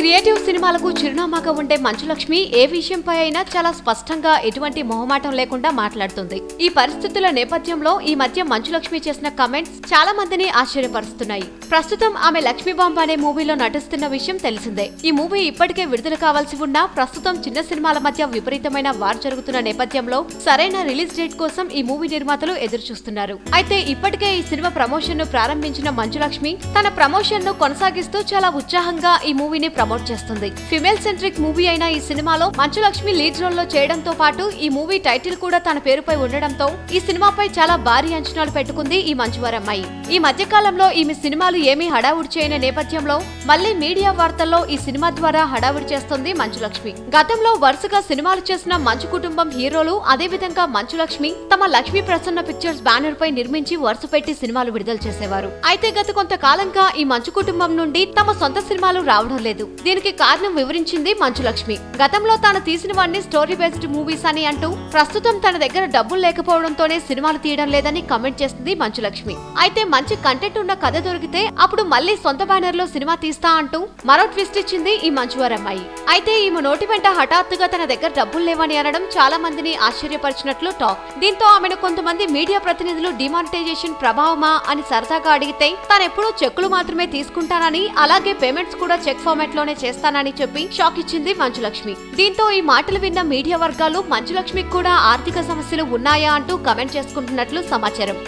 Creative సినిమాలకు చిరునామాగా ఉండే మంచులక్ష్మి ఏ విషయంపై అయినా చాలా స్పష్టంగా ఎటువంటి మొహమాటం లేకుండా మాట్లాడుతుంది. ఈ పరిస్థితుల నేపథ్యంలో ఈ మధ్య మంచులక్ష్మి చేసిన కామెంట్స్ చాలా మందిని ఆశ్చర్యపరుస్తున్నాయి. ప్రస్తుతం ఆమె లక్ష్మీ బాంబ్ అనే మూవీలో నటిస్తున్న విషయం తెలిసిందే. ఈ మూవీ ఇప్పటికే విడుదల కావాల్సి ఉన్నా ప్రస్తుతం చిన్న సినిమాల మధ్య విపరీతమైన వార్ జరుగుతున్న నేపథ్యంలో సరైన రిలీజ్ డేట్ కోసం ఈ మూవీ నిర్మాతలు ఎదురుచూస్తున్నారు. అయితే ఇప్పటికే ఈ సినిమా ప్రమోషన్ ను ప్రారంభించిన మంచులక్ష్మి తన ప్రమోషన్ ను కొనసాగిస్తూ చాలా ఉత్సాహంగా ఈ మూవీని ప్రమోట్ చేస్తుంది. ఫిమేల్ సెంట్రిక్ మూవీ అయిన ఈ సినిమాలో మంచులక్ష్మి లీడ్ రోల్ లో చేయడంతో పాటు ఈ మూవీ టైటిల్ కూడా తన పేరుపై ఉండడంతో ఈ సినిమాపై చాలా భారీ అంచనాలు పెట్టుకుంది ఈ మంచువారమ్మాయి. ఈ మధ్య కాలంలో ఈమె సినిమాలు ఏమీ హడావుడి చేయని నేపథ్యంలో మళ్లీ మీడియా వార్తల్లో ఈ సినిమా ద్వారా హడావుడి చేస్తుంది మంచులక్ష్మి. గతంలో వరుసగా సినిమాలు చేసిన మంచు కుటుంబం హీరోలు అదేవిధంగా మంచులక్ష్మి తమ లక్ష్మీ ప్రసన్న పిక్చర్స్ బ్యానర్ పై నిర్మించి వరుస పెట్టి సినిమాలు విడుదల చేసేవారు. అయితే గత కొంతకాలంగా ఈ మంచు కుటుంబం నుండి తమ సొంత సినిమాలు రావడం లేదు. దీనికి కారణం వివరించింది మంచులక్ష్మి. గతంలో తాను తీసినవన్నీ స్టోరీ బేస్డ్ మూవీస్ అని అంటూ ప్రస్తుతం తన దగ్గర డబ్బులు లేకపోవడంతోనే సినిమాలు తీయడం లేదని కామెంట్ చేస్తుంది మంచులక్ష్మి. అయితే మంచి కంటెంట్ ఉన్న కథ దొరికితే అప్పుడు మళ్లీ సొంత బ్యానర్ లో సినిమా తీస్తా అంటూ మరో ట్విస్ట్ ఇచ్చింది ఈ మంచువారమ్మాయి. అయితే ఈమె నోటి వెంట హఠాత్తుగా తన దగ్గర డబ్బులు లేవని అనడం చాలా మందిని ఆశ్చర్యపరిచినట్లు టాక్. దీంతో ఆమెను కొంతమంది మీడియా ప్రతినిధులు డిమానిటైజేషన్ ప్రభావమా అని సరదాగా అడిగితే తానెప్పుడూ చెక్కులు మాత్రమే తీసుకుంటానని అలాగే పేమెంట్స్ కూడా చెక్ ఫార్మాట్ లోనే చేస్తానని చెప్పి షాక్ ఇచ్చింది మంచులక్ష్మి. దీంతో ఈ మాటలు విన్న మీడియా వర్గాలు మంచులక్ష్మికి కూడా ఆర్థిక సమస్యలు ఉన్నాయా అంటూ కామెంట్ చేసుకుంటున్నట్లు సమాచారం.